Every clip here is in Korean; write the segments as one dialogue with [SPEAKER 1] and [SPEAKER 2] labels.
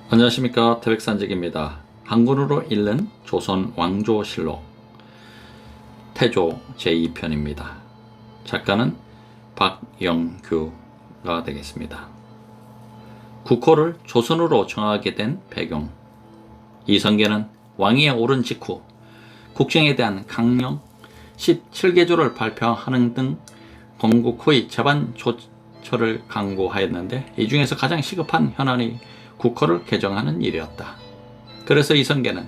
[SPEAKER 1] 안녕하십니까, 태백산직입니다. 한글으로 읽는 조선 왕조실록 태조 제2편입니다. 작가는 박영규가 되겠습니다. 국호를 조선으로 정하게 된 배경. 이성계는 왕위에 오른 직후 국정에 대한 강령 17개조를 발표하는 등 건국 후의 제반 조처를 강구하였는데, 이 중에서 가장 시급한 현안이 국호를 개정하는 일이었다. 그래서 이성계는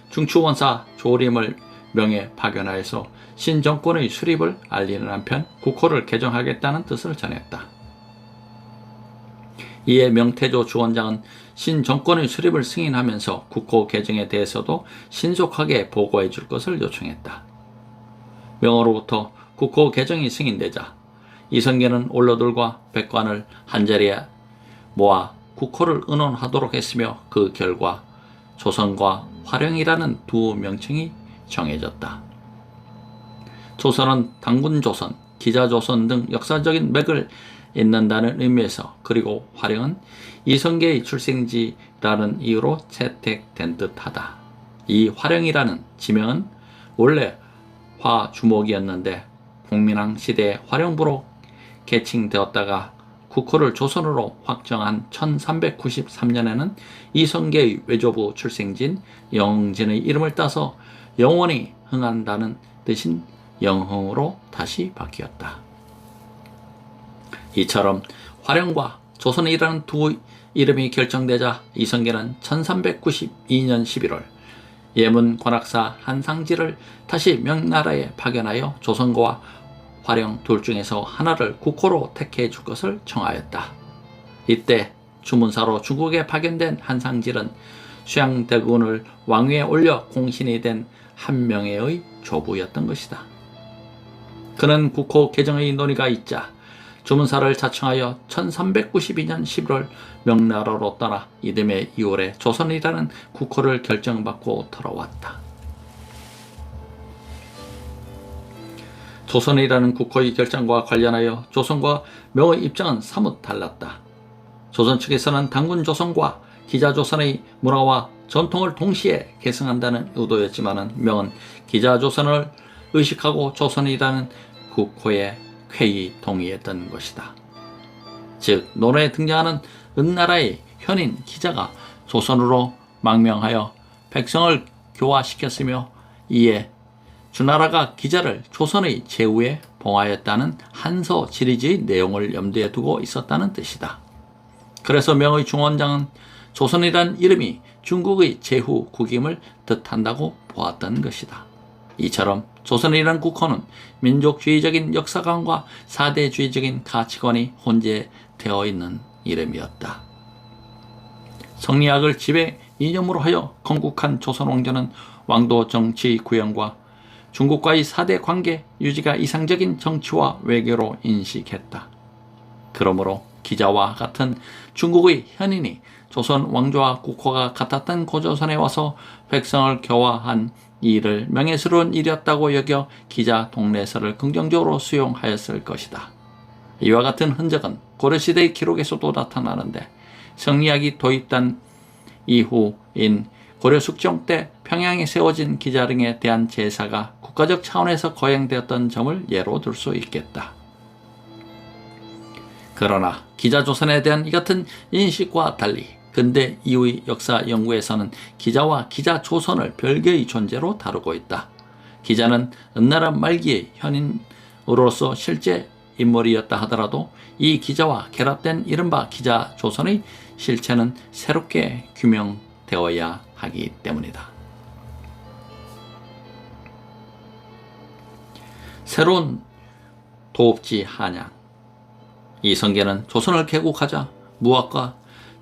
[SPEAKER 1] 중추원사 조림을 명예 파견하여서 신정권의 수립을 알리는 한편 국호를 개정하겠다는 뜻을 전했다. 이에 명태조 주원장은 신정권의 수립을 승인하면서 국호 개정에 대해서도 신속하게 보고해 줄 것을 요청했다. 명으로부터 국호 개정이 승인되자 이성계는 원로들과 백관을 한자리에 모아 국호를 의논하도록 했으며, 그 결과 조선과 화령이라는 두 명칭이 정해졌다. 조선은 당군조선, 기자조선 등 역사적인 맥을 잇는다는 의미에서, 그리고 화령은 이성계의 출생지라는 이유로 채택된 듯하다. 이 화령이라는 지명은 원래 화주목이었는데 공민왕 시대에 화령부로 개칭되었다가 국호를 조선으로 확정한 1393년에는 이성계의 외조부 출생지인 영흥진의 이름을 따서 영원히 흥한다는 뜻인 영흥으로 다시 바뀌었다. 이처럼 화령과 조선이라는 두 이름이 결정되자 이성계는 1392년 11월 예문 관악사 한상지를 다시 명나라에 파견하여 조선과 화령 둘 중에서 하나를 국호로 택해 줄 것을 청하였다. 이때 주문사로 중국에 파견된 한상질은 수양대군을 왕위에 올려 공신이 된 한 명의 조부였던 것이다. 그는 국호 개정의 논의가 있자 주문사를 자청하여 1392년 11월 명나라로 떠나 이듬해 2월에 조선이라는 국호를 결정받고 돌아왔다. 조선이라는 국호의 결정과 관련하여 조선과 명의 입장은 사뭇 달랐다. 조선 측에서는 당군 조선과 기자 조선의 문화와 전통을 동시에 계승한다는 의도였지만, 명은 기자 조선을 의식하고 조선이라는 국호에 쾌히 동의했던 것이다. 즉, 논어에 등장하는 은나라의 현인 기자가 조선으로 망명하여 백성을 교화시켰으며, 이에 주나라가 기자를 조선의 제후에 봉하였다는 한서 지리지의 내용을 염두에 두고 있었다는 뜻이다. 그래서 명의 중원장은 조선이란 이름이 중국의 제후 국임을 뜻한다고 보았던 것이다. 이처럼 조선이란 국호는 민족주의적인 역사관과 사대주의적인 가치관이 혼재되어 있는 이름이었다. 성리학을 지배 이념으로 하여 건국한 조선 왕조는 왕도 정치 구현과 중국과의 사대 관계 유지가 이상적인 정치와 외교로 인식했다. 그러므로 기자와 같은 중국의 현인이 조선 왕조와 국호가 같았던 고조선에 와서 백성을 교화한 일을 명예스러운 일이었다고 여겨 기자 동례서를 긍정적으로 수용하였을 것이다. 이와 같은 흔적은 고려시대의 기록에서도 나타나는데, 성리학이 도입된 이후인 고려 숙종 때 평양에 세워진 기자릉에 대한 제사가 국가적 차원에서 거행되었던 점을 예로 들 수 있겠다. 그러나 기자조선에 대한 이 같은 인식과 달리 근대 이후의 역사 연구에서는 기자와 기자조선을 별개의 존재로 다루고 있다. 기자는 은나라 말기의 현인으로서 실제 인물이었다 하더라도 이 기자와 결합된 이른바 기자조선의 실체는 새롭게 규명되어야 하기 때문이다. 새로운 도읍지 한양. 이성계는 조선을 개국하자 무학과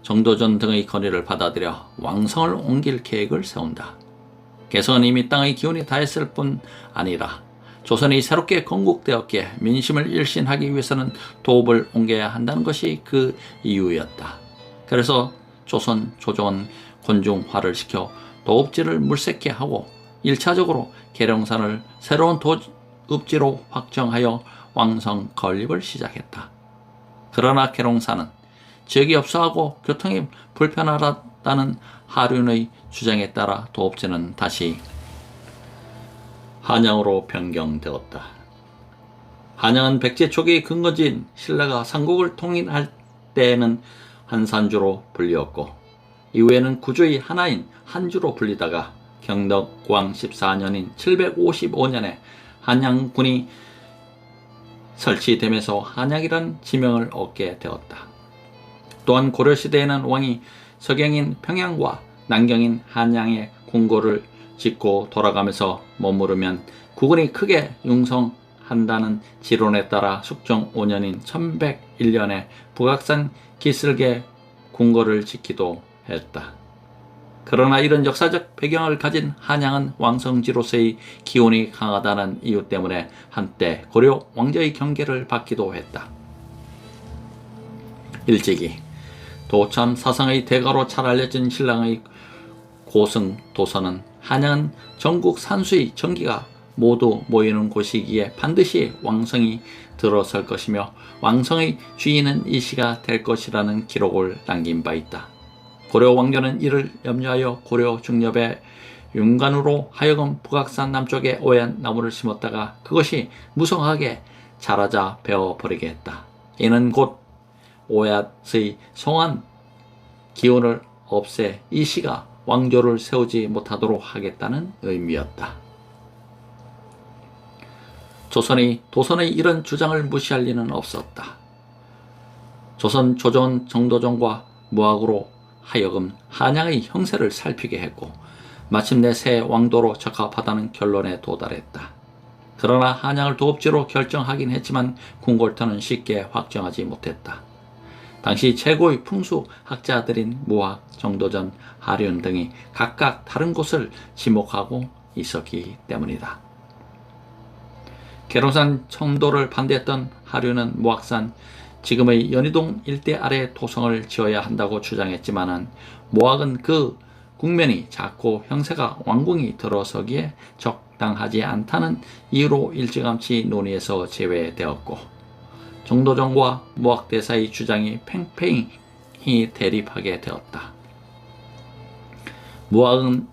[SPEAKER 1] 정도전 등의 건의를 받아들여 왕성을 옮길 계획을 세운다. 개성은 이미 땅의 기운이 다했을 뿐 아니라 조선이 새롭게 건국되었기에 민심을 일신하기 위해서는 도읍을 옮겨야 한다는 것이 그 이유였다. 그래서 조선 조정은 군중화를 시켜 도읍지를 물색케 하고 1차적으로 계룡산을 새로운 도읍지로 확정하여 왕성 건립을 시작했다. 그러나 계룡산은 지역이 협소하고 교통이 불편하다 없었다는 하륜의 주장에 따라 도읍제는 다시 한양으로 변경되었다. 한양은 백제 초기의 근거지인 신라가 삼국을 통일할 때에는 한산주로 불리었고 이후에는 구주의 하나인 한주로 불리다가 경덕왕 14년인 755년에 한양군이 설치되면서 한양이란 지명을 얻게 되었다. 또한 고려시대에는 왕이 서경인 평양과 남경인 한양에 궁궐을 짓고 돌아가면서 머무르면 국운이 크게 융성한다는 지론에 따라 숙종 5년인 1101년에 북악산 기슭에 궁궐을 짓기도 했다. 그러나 이런 역사적 배경을 가진 한양은 왕성지로서의 기운이 강하다는 이유 때문에 한때 고려 왕조의 경계를 받기도 했다. 일찍이 도참 사상의 대가로 잘 알려진 신랑의 고승 도서는 한양은 전국 산수의 정기가 모두 모이는 곳이기에 반드시 왕성이 들어설 것이며 왕성의 주인은 이씨가 될 것이라는 기록을 남긴 바 있다. 고려 왕조는 이를 염려하여 고려 중엽의 윤관으로 하여금 북악산 남쪽에 오얏 나무를 심었다가 그것이 무성하게 자라자 베어버리게 했다. 이는 곧 오얏의 성한 기운을 없애 이씨가 왕조를 세우지 못하도록 하겠다는 의미였다. 조선이 도선의 이런 주장을 무시할 리는 없었다. 조선 조정 정도전과 무학으로 하여금 한양의 형세를 살피게 했고 마침내 새 왕도로 적합하다는 결론에 도달했다. 그러나 한양을 도읍지로 결정하긴 했지만 궁궐터는 쉽게 확정하지 못했다. 당시 최고의 풍수학자들인 무학, 정도전, 하륜 등이 각각 다른 곳을 지목하고 있었기 때문이다. 계룡산 청도를 반대했던 하륜은 무학산 지금의 연희동 일대 아래 토성을 지어야 한다고 주장했지만 무학은 그 국면이 작고 형세가 왕궁이 들어서기에 적당하지 않다는 이유로 일찌감치 논의에서 제외되었고 정도전과 무학대사의 주장이 팽팽히 대립하게 되었다. 무학은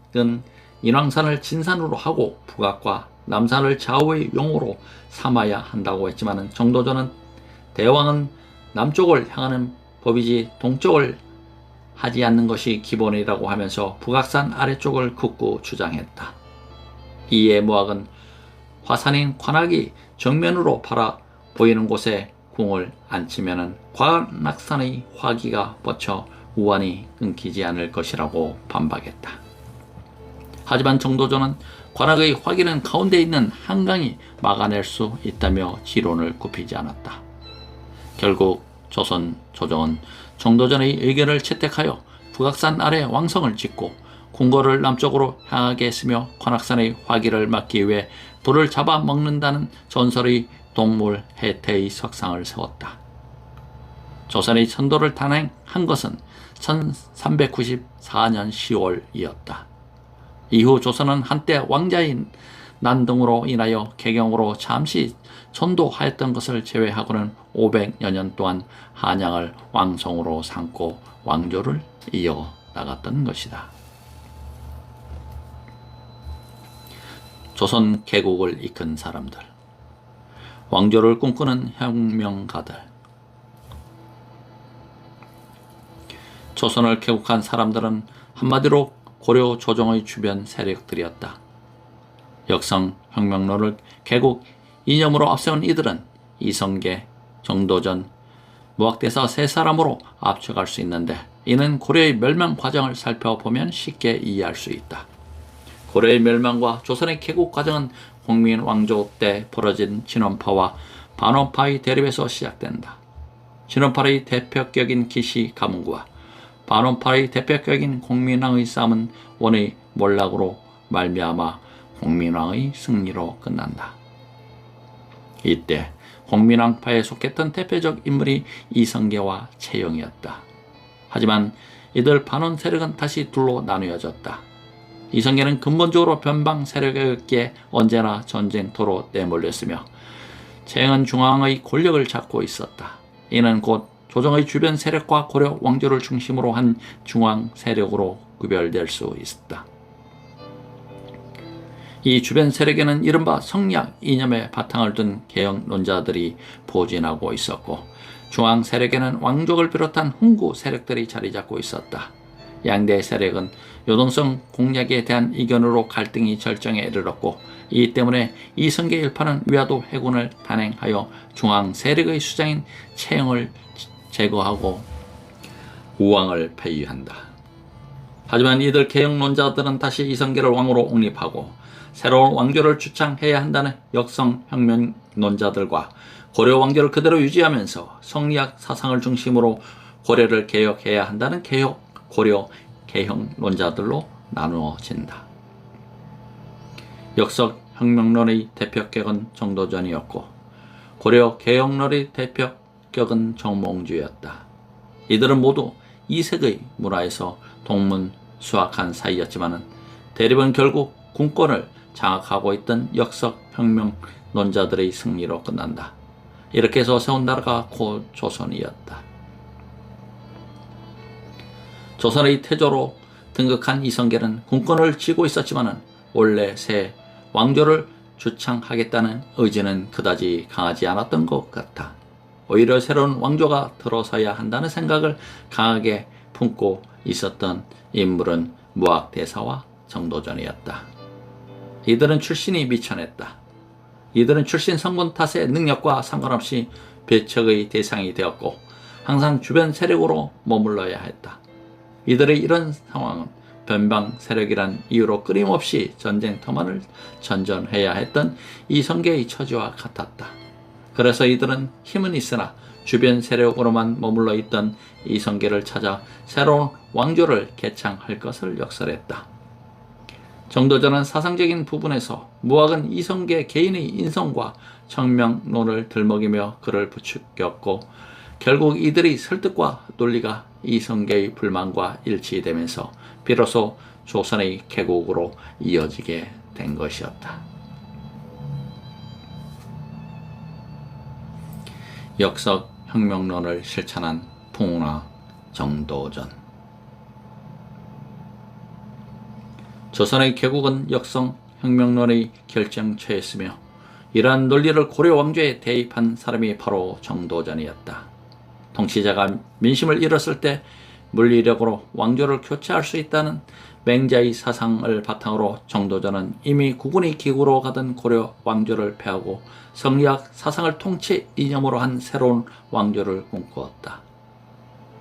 [SPEAKER 1] 인왕산을 진산으로 하고 북악과 남산을 좌우의 용으로 삼아야 한다고 했지만 정도전은 대왕은 남쪽을 향하는 법이지 동쪽을 하지 않는 것이 기본이라고 하면서 북악산 아래쪽을 굳고 주장했다. 이에 무학은 화산인 관악이 정면으로 바라 보이는 곳에 궁을 안치면 관악산의 화기가 뻗쳐 우환이 끊기지 않을 것이라고 반박했다. 하지만 정도전은 관악의 화기는 가운데 있는 한강이 막아낼 수 있다며 지론을 굽히지 않았다. 결국 조선 조정은 정도전의 의견을 채택하여 북악산 아래 왕성을 짓고 궁궐을 남쪽으로 향하게 했으며 관악산의 화기를 막기 위해 불을 잡아먹는다는 전설의 동물 해태의 석상을 세웠다. 조선의 천도를 단행한 것은 1394년 10월이었다. 이후 조선은 한때 왕자인 난동으로 인하여 개경으로 잠시 전도하였던 것을 제외하고는 500여 년 동안 한양을 왕성으로 삼고 왕조를 이어나갔던 것이다. 조선 개국을 이끈 사람들, 왕조를 꿈꾸는 혁명가들, 조선을 개국한 사람들은 한마디로 고려 조정의 주변 세력들이었다. 역성 혁명론을 개국 이념으로 앞세운 이들은 이성계, 정도전, 무학대사 세 사람으로 압축할 수 있는데 이는 고려의 멸망 과정을 살펴보면 쉽게 이해할 수 있다. 고려의 멸망과 조선의 개국 과정은 홍민 왕조 때 벌어진 진원파와 반원파의 대립에서 시작된다. 진원파의 대표격인 기시 가문과 반원파의 대표격인 공민왕의 싸움은 원의 몰락으로 말미암아 공민왕의 승리로 끝난다. 이때 공민왕파에 속했던 대표적 인물이 이성계와 채영이었다. 하지만 이들 반원 세력은 다시 둘로 나누어졌다. 이성계는 근본적으로 변방 세력이었기에 언제나 전쟁터로 내몰렸으며 채영은 중앙의 권력을 잡고 있었다. 이는 곧 조정의 주변 세력과 고려 왕조를 중심으로 한 중앙 세력으로 구별될 수 있었다. 이 주변 세력에는 이른바 성리학 이념의 바탕을 둔 개혁론자들이 포진하고 있었고, 중앙 세력에는 왕족을 비롯한 훈구 세력들이 자리 잡고 있었다. 양대 세력은 요동성 공략에 대한 이견으로 갈등이 절정에 이르렀고, 이 때문에 이성계 일파는 위화도 해군을 단행하여 중앙 세력의 수장인 채영을 제거하고 우왕을 폐위한다. 하지만 이들 개혁론자들은 다시 이성계를 왕으로 옹립하고 새로운 왕조를 주창해야 한다는 역성혁명론자들과 고려 왕조를 그대로 유지하면서 성리학 사상을 중심으로 고려를 개혁해야 한다는 고려 개혁론자들로 나누어진다. 역성혁명론의 대표격은 정도전이었고, 고려 개혁론의 대표격은 정몽주였다. 이들은 모두 이색의 문화에서 동문수학한 사이였지만 대립은 결국 군권을 장악하고 있던 역성혁명론자들의 승리로 끝난다. 이렇게 해서 세운 나라가 고 조선이었다. 조선의 태조로 등극한 이성계는 군권을 쥐고 있었지만 원래 새 왕조를 주창하겠다는 의지는 그다지 강하지 않았던 것 같아. 오히려 새로운 왕조가 들어서야 한다는 생각을 강하게 품고 있었던 인물은 무학대사와 정도전이었다. 이들은 출신이 미천했다. 이들은 출신 성분 탓의 능력과 상관없이 배척의 대상이 되었고 항상 주변 세력으로 머물러야 했다. 이들의 이런 상황은 변방 세력이란 이유로 끊임없이 전쟁터만을 전전해야 했던 이성계의 처지와 같았다. 그래서 이들은 힘은 있으나 주변 세력으로만 머물러 있던 이성계를 찾아 새로운 왕조를 개창할 것을 역설했다. 정도전은 사상적인 부분에서 무학은 이성계 개인의 인성과 청명론을 들먹이며 그를 부추겼고, 결국 이들의 설득과 논리가 이성계의 불만과 일치되면서 비로소 조선의 개국으로 이어지게 된 것이었다. 역성혁명론을 실천한 풍운화 정도전. 조선의 개국은 역성혁명론의 결정체였으며 이러한 논리를 고려 왕조에 대입한 사람이 바로 정도전이었다. 통치자가 민심을 잃었을 때 물리력으로 왕조를 교체할 수 있다는 맹자의 사상을 바탕으로 정도전은 이미 국군이 기구로 가던 고려 왕조를 폐하고 성리학 사상을 통치 이념으로 한 새로운 왕조를 꿈꾸었다.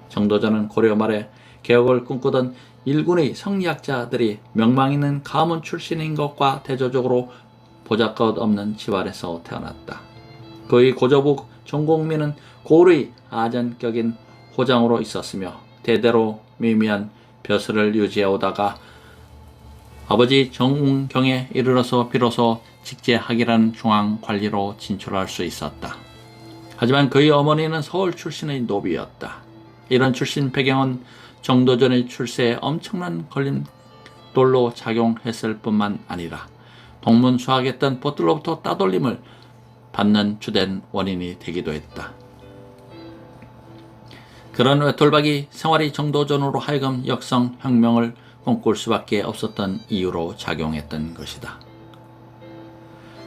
[SPEAKER 1] 정도전은 고려 말에 개혁을 꿈꾸던 일군의 성리학자들이 명망 있는 가문 출신인 것과 대조적으로 보잘것없는 집안에서 태어났다. 그의 고조부 정공민은 고을의 아전격인 호장으로 있었으며 대대로 미미한 벼슬을 유지해오다가 아버지 정운경에 이르러서 비로소 직제학이라는 중앙관리로 진출할 수 있었다. 하지만 그의 어머니는 서울 출신의 노비였다. 이런 출신 배경은 정도전의 출세에 엄청난 걸림돌로 작용했을 뿐만 아니라 동문수학했던 벗들로부터 따돌림을 받는 주된 원인이 되기도 했다. 그런 외톨박이 생활이 정도전으로 하여금 역성혁명을 꿈꿀 수밖에 없었던 이유로 작용했던 것이다.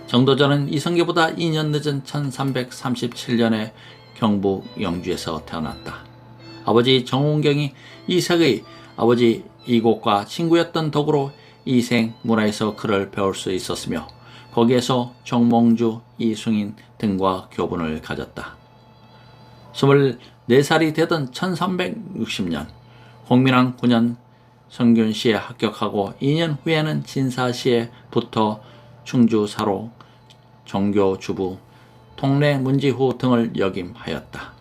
[SPEAKER 1] 정도전은 이성계보다 2년 늦은 1337년에 경북 영주에서 태어났다. 아버지 정운경이 이색의 아버지 이곡과 친구였던 덕으로 이색 문화에서 글을 배울 수 있었으며 거기에서 정몽주, 이숭인 등과 교분을 가졌다. 24살이 되던 1360년 공민왕 9년 성균시에 합격하고 2년 후에는 진사시에 붙어 충주사로 정교주부, 통례문지후 등을 역임하였다.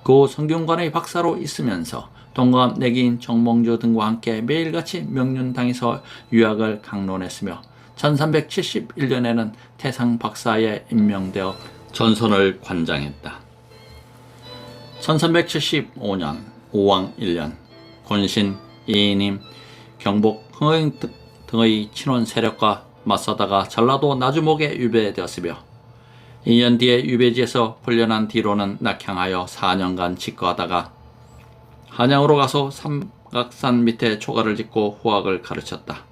[SPEAKER 1] 그 성균관의 박사로 있으면서 동갑 내기인 정몽주 등과 함께 매일같이 명륜당에서 유학을 강론했으며 1371년에는 태상 박사에 임명되어 전선을 관장했다. 1375년 5왕 1년 권신, 이인임, 경복, 흥행 등의 친원 세력과 맞서다가 전라도 나주목에 유배되었으며 2년 뒤에 유배지에서 풀려난 뒤로는 낙향하여 4년간 직거하다가 한양으로 가서 삼각산 밑에 초가를 짓고 후학을 가르쳤다.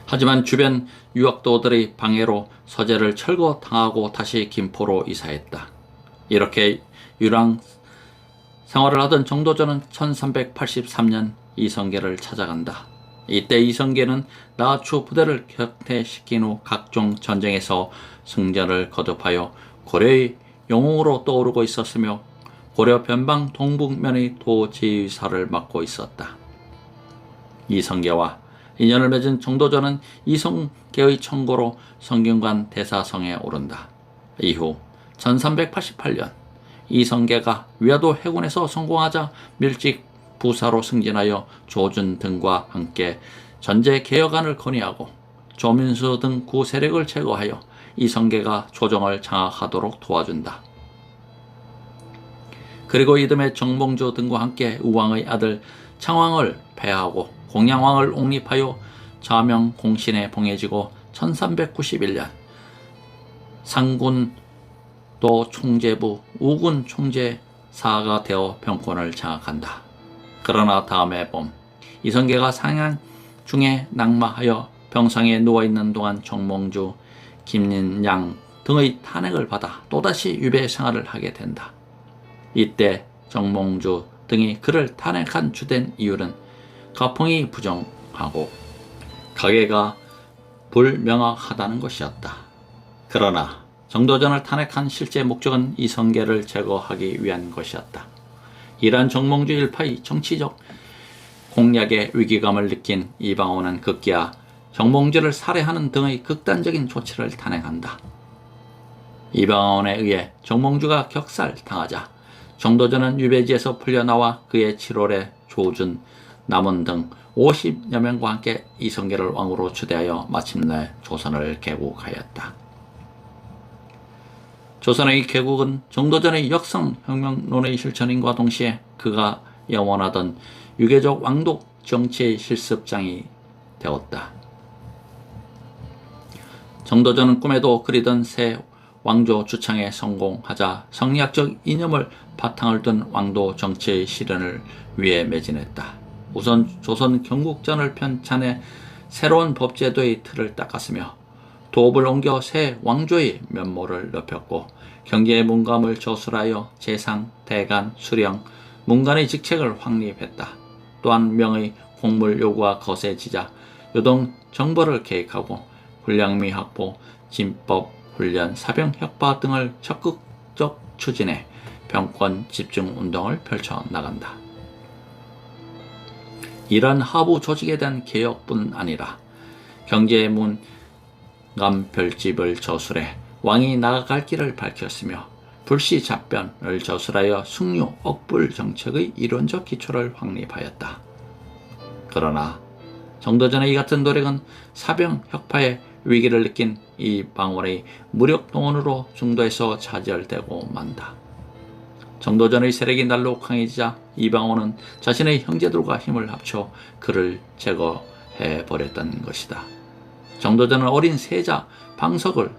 [SPEAKER 1] 하지만 주변 유학도들의 방해로 서재를 철거당하고 다시 김포로 이사했다. 이렇게 유랑 생활을 하던 정도전은 1383년 이성계를 찾아간다. 이때 이성계는 나주 부대를 격퇴시킨 후 각종 전쟁에서 승전을 거듭하여 고려의 영웅으로 떠오르고 있었으며 고려 변방 동북면의 도지사를 맡고 있었다. 이성계와 인연을 맺은 정도전은 이성계의 청고로 성균관 대사성에 오른다. 이후 1388년 이성계가 위화도 해군에서 성공하자 밀직 부사로 승진하여 조준 등과 함께 전제 개혁안을 건의하고 조민수 등 구세력을 제거하여 이성계가 조정을 장악하도록 도와준다. 그리고 이듬해 정몽주 등과 함께 우왕의 아들 창왕을 폐하고 공양왕을 옹립하여 자명 공신에 봉해지고 1391년 상군도 총재부 우군 총재사가 되어 병권을 장악한다. 그러나 다음해 봄 이성계가 상향 중에 낙마하여 병상에 누워있는 동안 정몽주, 김린양 등의 탄핵을 받아 또다시 유배 생활을 하게 된다. 이때 정몽주 등이 그를 탄핵한 주된 이유는 가풍이 부정하고 가계가 불명확하다는 것이었다. 그러나 정도전을 탄핵한 실제 목적은 이성계를 제거하기 위한 것이었다. 이러한 정몽주 일파의 정치적 공략의 위기감을 느낀 이방원은 급기야 정몽주를 살해하는 등의 극단적인 조치를 단행한다. 이방원에 의해 정몽주가 격살당하자 정도전은 유배지에서 풀려나와 그의 7월에 조준, 남원 등 50여 명과 함께 이성계를 왕으로 추대하여 마침내 조선을 개국하였다. 조선의 개국은 정도전의 역성혁명론의 실천인과 동시에 그가 염원하던 유계적 왕독 정치의 실습장이 되었다. 정도전은 꿈에도 그리던 새 왕조 주창에 성공하자 성리학적 이념을 바탕을 둔 왕도 정치의 실현을 위해 매진했다. 우선 조선 경국전을 편찬해 새로운 법제도의 틀을 닦았으며 도읍을 옮겨 새 왕조의 면모를 넓혔고 경제의 문감을 저술하여 재상, 대간, 수령, 문간의 직책을 확립했다. 또한 명의 공물 요구가 거세지자 요동 정벌을 계획하고 훈량미 확보, 진법, 훈련, 사병 혁파 등을 적극적 추진해 병권 집중 운동을 펼쳐 나간다. 이러한 하부 조직에 대한 개혁뿐 아니라 경제의 문감 별집을 저술해 왕이 나아갈 길을 밝혔으며 불시 잡변을 저술하여 승류, 억불 정책의 이론적 기초를 확립하였다. 그러나 정도전의 이 같은 노력은 사병 혁파의 위기를 느낀 이방원의 무력 동원으로 중도에서 좌절되고 만다. 정도전의 세력이 날로 강해지자 이방원은 자신의 형제들과 힘을 합쳐 그를 제거해버렸던 것이다. 정도전은 어린 세자 방석을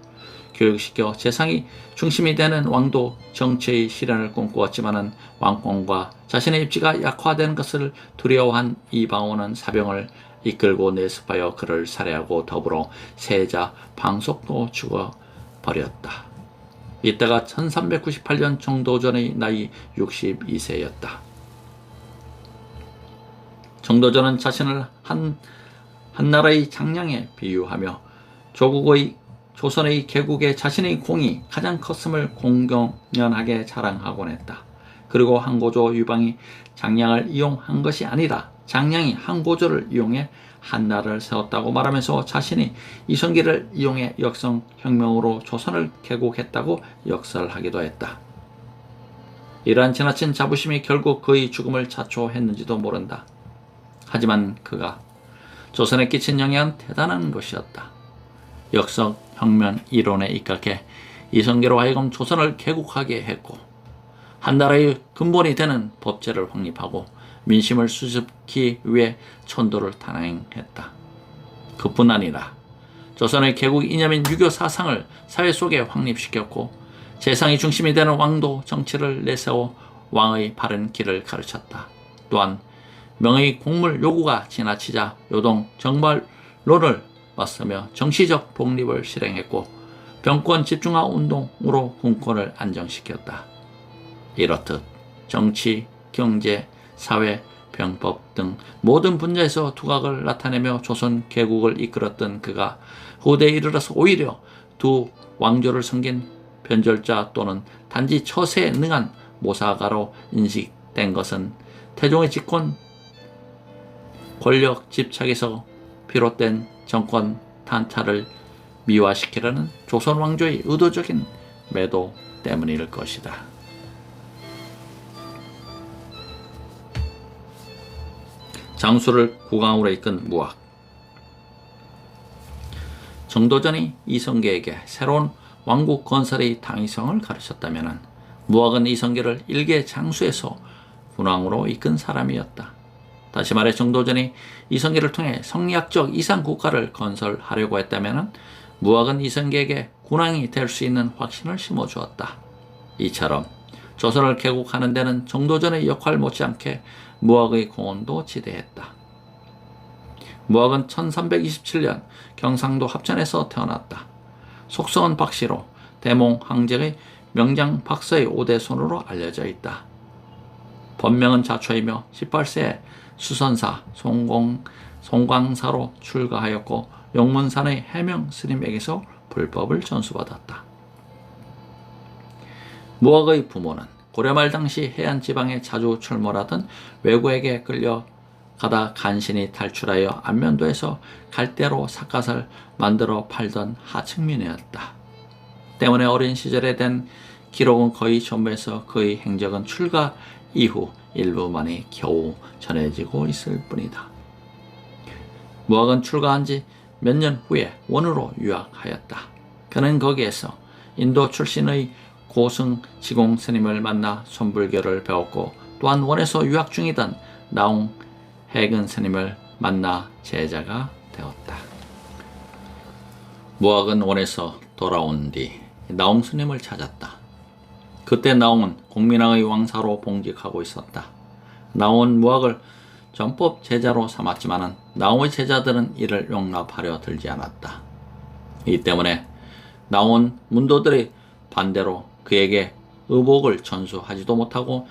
[SPEAKER 1] 교육시켜 재상이 중심이 되는 왕도 정치의 실현을 꿈꾸었지만은 왕권과 자신의 입지가 약화되는 것을 두려워한 이방원은 사병을 이끌고 내습하여 그를 살해하고 더불어 세자 방석도 죽어버렸다. 이때가 1398년 정도전의 나이 62세였다. 정도전은 자신을 한 나라의 장량에 비유하며 조선의 개국에 자신의 공이 가장 컸음을 공경연하게 자랑하곤 했다. 그리고 한고조 유방이 장량을 이용한 것이 아니라 장량이 한고조를 이용해 한나라를 세웠다고 말하면서 자신이 이성계를 이용해 역성혁명으로 조선을 개국했다고 역설하기도 했다. 이러한 지나친 자부심이 결국 그의 죽음을 자초했는지도 모른다. 하지만 그가 조선에 끼친 영향은 대단한 것이었다. 역성혁명 이론에 입각해 이성계로 하여금 조선을 개국하게 했고 한나라의 근본이 되는 법제를 확립하고 민심을 수습하기 위해 천도를 단행했다. 그뿐 아니라 조선의 개국 이념인 유교 사상을 사회 속에 확립시켰고 재상이 중심이 되는 왕도 정치를 내세워 왕의 바른 길을 가르쳤다. 또한 명의 공물 요구가 지나치자 요동 정발론을 맞서며 정치적 독립을 실행했고 병권 집중화 운동으로 군권을 안정시켰다. 이렇듯 정치, 경제, 사회, 병법 등 모든 분야에서 두각을 나타내며 조선 개국을 이끌었던 그가 후대에 이르러서 오히려 두 왕조를 섬긴 변절자 또는 단지 처세에 능한 모사가로 인식된 것은 태종의 집권 권력 집착에서 비롯된 정권 탄탈을 미화시키려는 조선 왕조의 의도적인 매도 때문일 것이다. 장수를 국왕으로 이끈 무학. 정도전이 이성계에게 새로운 왕국 건설의 당위성을 가르쳤다면 무학은 이성계를 일개 장수에서 군왕으로 이끈 사람이었다. 다시 말해 정도전이 이성계를 통해 성리학적 이상 국가를 건설하려고 했다면 무학은 이성계에게 군왕이 될 수 있는 확신을 심어주었다. 이처럼 조선을 개국하는 데는 정도전의 역할 못지않게 무학의 공헌도 지대했다. 무학은 1327년 경상도 합천에서 태어났다. 속성은 박씨로 대몽 항쟁의 명장 박서의 5대 손으로 알려져 있다. 본명은 자초이며 18세에 수선사 송광사로 출가하였고 용문산의 해명 스님에게서 불법을 전수받았다. 무학의 부모는 고려말 당시 해안 지방에 자주 출몰하던 왜구에게 끌려가다 간신히 탈출하여 안면도에서 갈대로 삿갓을 만들어 팔던 하층민이었다. 때문에 어린 시절에 된 기록은 거의 전부에서 그의 행적은 출가 이후 일부만이 겨우 전해지고 있을 뿐이다. 무학은 출가한 지 몇 년 후에 원으로 유학하였다. 그는 거기에서 인도 출신의 고승 지공 스님을 만나 손불교를 배웠고 또한 원에서 유학 중이던 나웅 해근 스님을 만나 제자가 되었다. 무학은 원에서 돌아온 뒤 나웅 스님을 찾았다. 그때 나웅은 공민왕의 왕사로 봉직하고 있었다. 나웅은 무학을 전법 제자로 삼았지만 나웅의 제자들은 이를 용납하려 들지 않았다. 이 때문에 나웅은 문도들의 반대로 그에게 의복을 전수하지도 못하고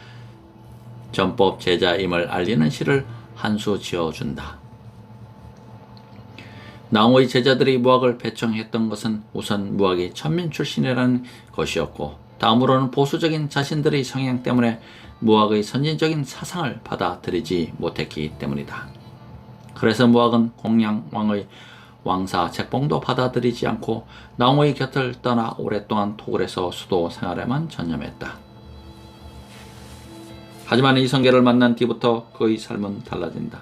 [SPEAKER 1] 전법 제자임을 알리는 시를 한 수 지어준다. 나웅의 제자들이 무학을 배청했던 것은 우선 무학이 천민 출신이라는 것이었고 다음으로는 보수적인 자신들의 성향 때문에 무학의 선진적인 사상을 받아들이지 못했기 때문이다. 그래서 무학은 공양왕의 왕사 책봉도 받아들이지 않고 나웅의 곁을 떠나 오랫동안 토굴에서 수도 생활에만 전념했다. 하지만 이성계를 만난 뒤부터 그의 삶은 달라진다.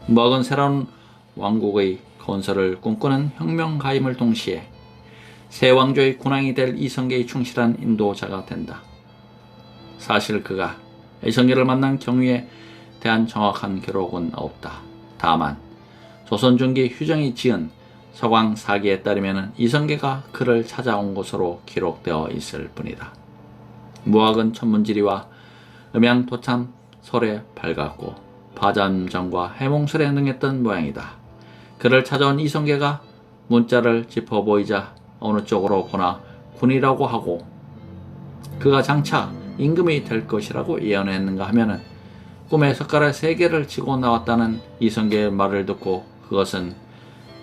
[SPEAKER 1] 무학은 새로운 왕국의 건설을 꿈꾸는 혁명가임을 동시에 새 왕조의 군왕이 될 이성계의 충실한 인도자가 된다. 사실 그가 이성계를 만난 경위에 대한 정확한 기록은 없다. 다만 조선 중기 휴정이 지은 서광사기에 따르면 이성계가 그를 찾아온 것으로 기록되어 있을 뿐이다. 무학은 천문지리와 음양도참 설에 밝았고 파잠정과 해몽설에 능했던 모양이다. 그를 찾아온 이성계가 문자를 짚어 보이자 어느 쪽으로 보나 군이라고 하고 그가 장차 임금이 될 것이라고 예언했는가 하면은 꿈에 젓가락 3개를 쥐고 나왔다는 이성계의 말을 듣고 그것은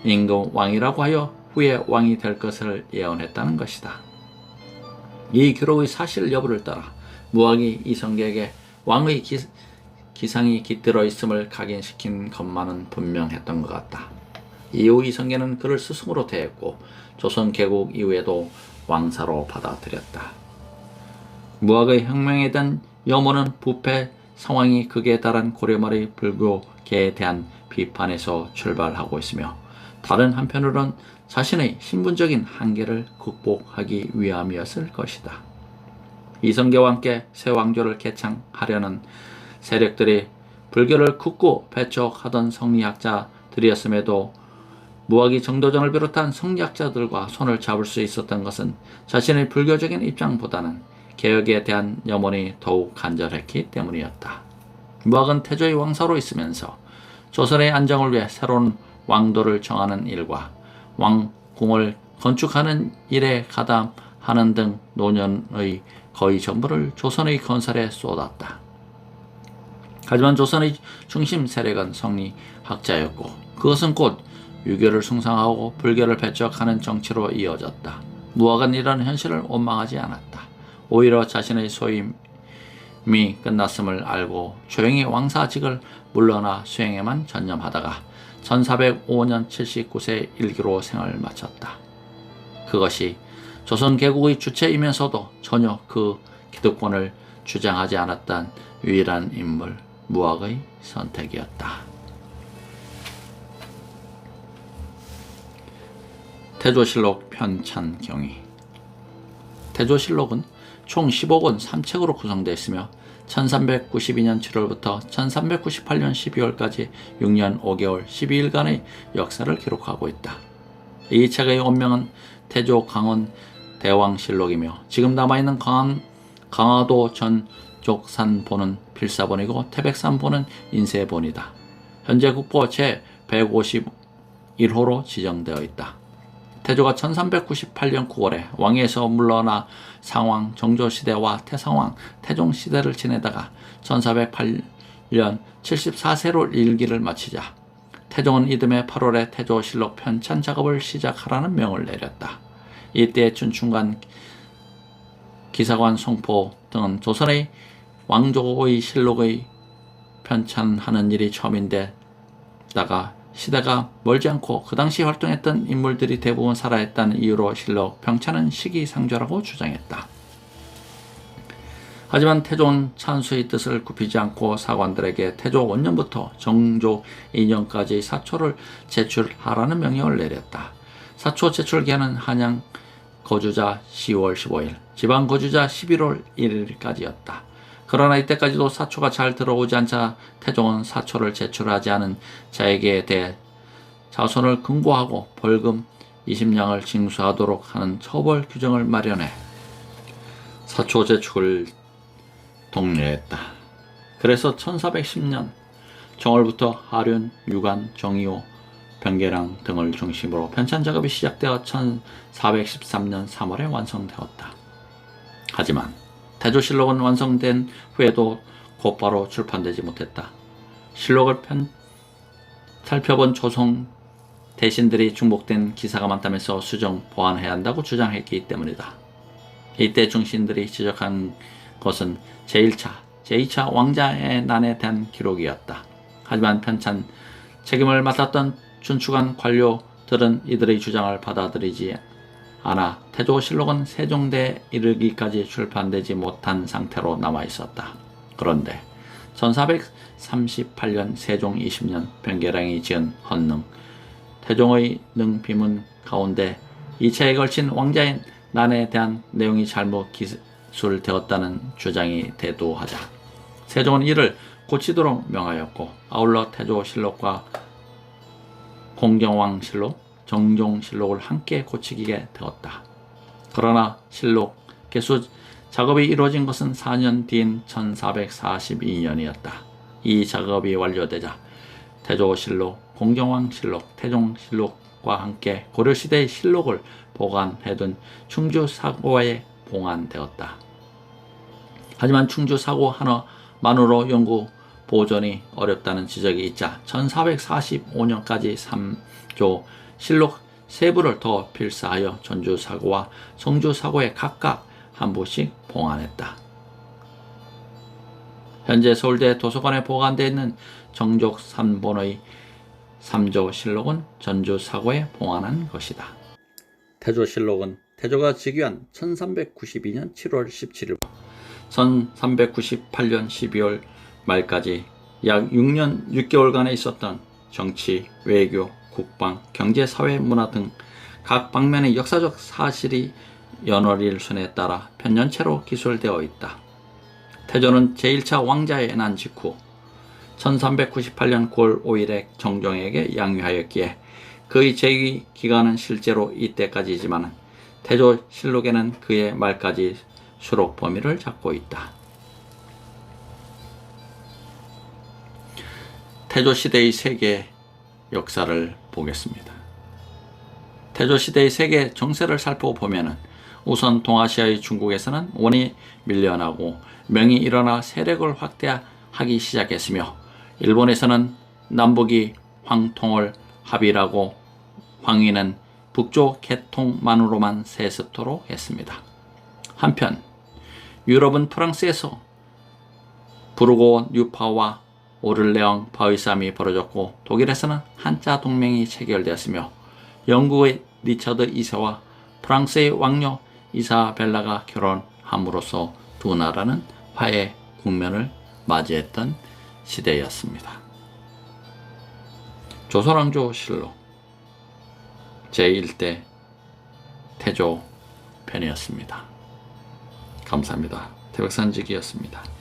[SPEAKER 1] 임금 왕이라고 하여 후에 왕이 될 것을 예언했다는 것이다. 이 기록의 사실 여부를 따라 무학이 이성계에게 왕의 기상이 깃들어 있음을 각인시킨 것만은 분명했던 것 같다. 이후 이성계는 그를 스승으로 대했고 조선 개국 이후에도 왕사로 받아들였다. 무학의 혁명에 대한 염원은 부패 상황이 극에 달한 고려말의 불교계에 대한 비판에서 출발하고 있으며 다른 한편으론 자신의 신분적인 한계를 극복하기 위함이었을 것이다. 이성계와 함께 새 왕조를 개창하려는 세력들이 불교를 굳고 배척하던 성리학자들이었음에도 무학이 정도전을 비롯한 성리학자들과 손을 잡을 수 있었던 것은 자신의 불교적인 입장보다는 개혁에 대한 염원이 더욱 간절했기 때문이었다. 무학은 태조의 왕사로 있으면서 조선의 안정을 위해 새로운 왕도를 정하는 일과 왕궁을 건축하는 일에 가담하는 등 노년의 거의 전부를 조선의 건설에 쏟았다. 하지만 조선의 중심 세력은 성리학자였고 그것은 곧 유교를 숭상하고 불교를 배척하는 정치로 이어졌다. 무학은 이런 현실을 원망하지 않았다. 오히려 자신의 소임이 끝났음을 알고 조용히 왕사직을 물러나 수행에만 전념하다가 1405년 79세 일기로 생을 마쳤다. 그것이 조선 개국의 주체이면서도 전혀 그 기득권을 주장하지 않았던 유일한 인물 무학의 선택이었다. 태조실록 편찬경위. 태조실록은 총 15권 3책으로 구성되어 있으며 1392년 7월부터 1398년 12월까지 6년 5개월 12일간의 역사를 기록하고 있다. 이 책의 원명은 태조 강원 대왕실록이며 지금 남아있는 강화도 전족산본은 필사본이고 태백산본은 인쇄본이다. 현재 국보 제151호로 지정되어 있다. 태조가 1398년 9월에 왕위에서 물러나 상왕 정조시대와 태상왕 태종시대를 지내다가 1408년 74세로 일기를 마치자 태종은 이듬해 8월에 태조실록 편찬 작업을 시작하라는 명을 내렸다. 이때 춘춘관 기사관 송포 등은 조선의 왕조의 실록의 편찬하는 일이 처음인데다가 시대가 멀지 않고 그 당시 활동했던 인물들이 대부분 살아있다는 이유로 실록 편찬은 시기상조라고 주장했다. 하지만 태종은 찬수의 뜻을 굽히지 않고 사관들에게 태조 원년부터 정조 2년까지 사초를 제출하라는 명령을 내렸다. 사초 제출 기한은 한양 거주자 10월 15일, 지방 거주자 11월 1일까지였다. 그러나 이때까지도 사초가 잘 들어오지 않자 태종은 사초를 제출하지 않은 자에게 대해 자손을 금고하고 벌금 20냥을 징수하도록 하는 처벌 규정을 마련해 사초 제출을 독려했다. 그래서 1410년 정월부터 하륜, 유관, 정의호, 변계랑 등을 중심으로 편찬 작업이 시작되어 1413년 3월에 완성되었다. 하지만 태조실록은 완성된 후에도 곧바로 출판되지 못했다. 실록을 살펴본 조선 대신들이 중복된 기사가 많다면서 수정 보완해야 한다고 주장했기 때문이다. 이때 중신들이 지적한 것은 제1차, 제2차 왕자의 난에 대한 기록이었다. 하지만 편찬 책임을 맡았던 춘추관 관료들은 이들의 주장을 받아들이지 않아 태조실록은 세종대에 이르기까지 출판되지 못한 상태로 남아있었다. 그런데 1438년 세종 20년 변계량이 지은 헌능, 태종의 능비문 가운데 2차에 걸친 왕자의 난에 대한 내용이 잘못 기술되었다는 주장이 대두하자 세종은 이를 고치도록 명하였고 아울러 태조실록과 공경왕실록, 정종실록을 함께 고치게 되었다. 그러나 실록 개수 작업이 이루어진 것은 4년 뒤인 1442년이었다. 이 작업이 완료되자 태조실록, 공경왕실록, 태종실록과 함께 고려시대의 실록을 보관해둔 충주사고에 봉안되었다. 하지만 충주사고 하나만으로 연구 보존이 어렵다는 지적이 있자 1445년까지 3조 실록 3부를 더 필사하여 전주사고와 성주사고에 각각 한 부씩 봉안했다. 현재 서울대 도서관에 보관되어 있는 정족산본의 3조 실록은 전주사고에 봉안한 것이다. 태조실록은 태조가 즉위한 1392년 7월 17일부터 1398년 12월 말까지 약 6년 6개월간에 있었던 정치, 외교, 국방, 경제, 사회, 문화 등 각 방면의 역사적 사실이 연월일순에 따라 편년체로 기술되어 있다. 태조는 제1차 왕자의 난 직후 1398년 9월 5일에 정종에게 양위하였기에 그의 재위 기간은 실제로 이때까지이지만 태조실록에는 그의 말까지 수록 범위를 잡고 있다. 태조시대의 세계 역사를 보겠습니다. 태조시대의 세계 정세를 살펴보면 우선 동아시아의 중국에서는 원이 밀려나고 명이 일어나 세력을 확대하기 시작했으며, 일본에서는 남북이 황통을 합의라고 황위는 북조 개통만으로만 세습토록 했습니다. 한편 유럽은 프랑스에서 부르고 뉴파와 오를레앙 바의 싸움이 벌어졌고, 독일에서는 한자 동맹이 체결되었으며, 영국의 리처드 2세와 프랑스의 왕녀 이사벨라가 결혼함으로써 두 나라는 화해 국면을 맞이했던 시대였습니다. 조선왕조 실록 제1대 태조 편이었습니다. 감사합니다. 태백산직이었습니다.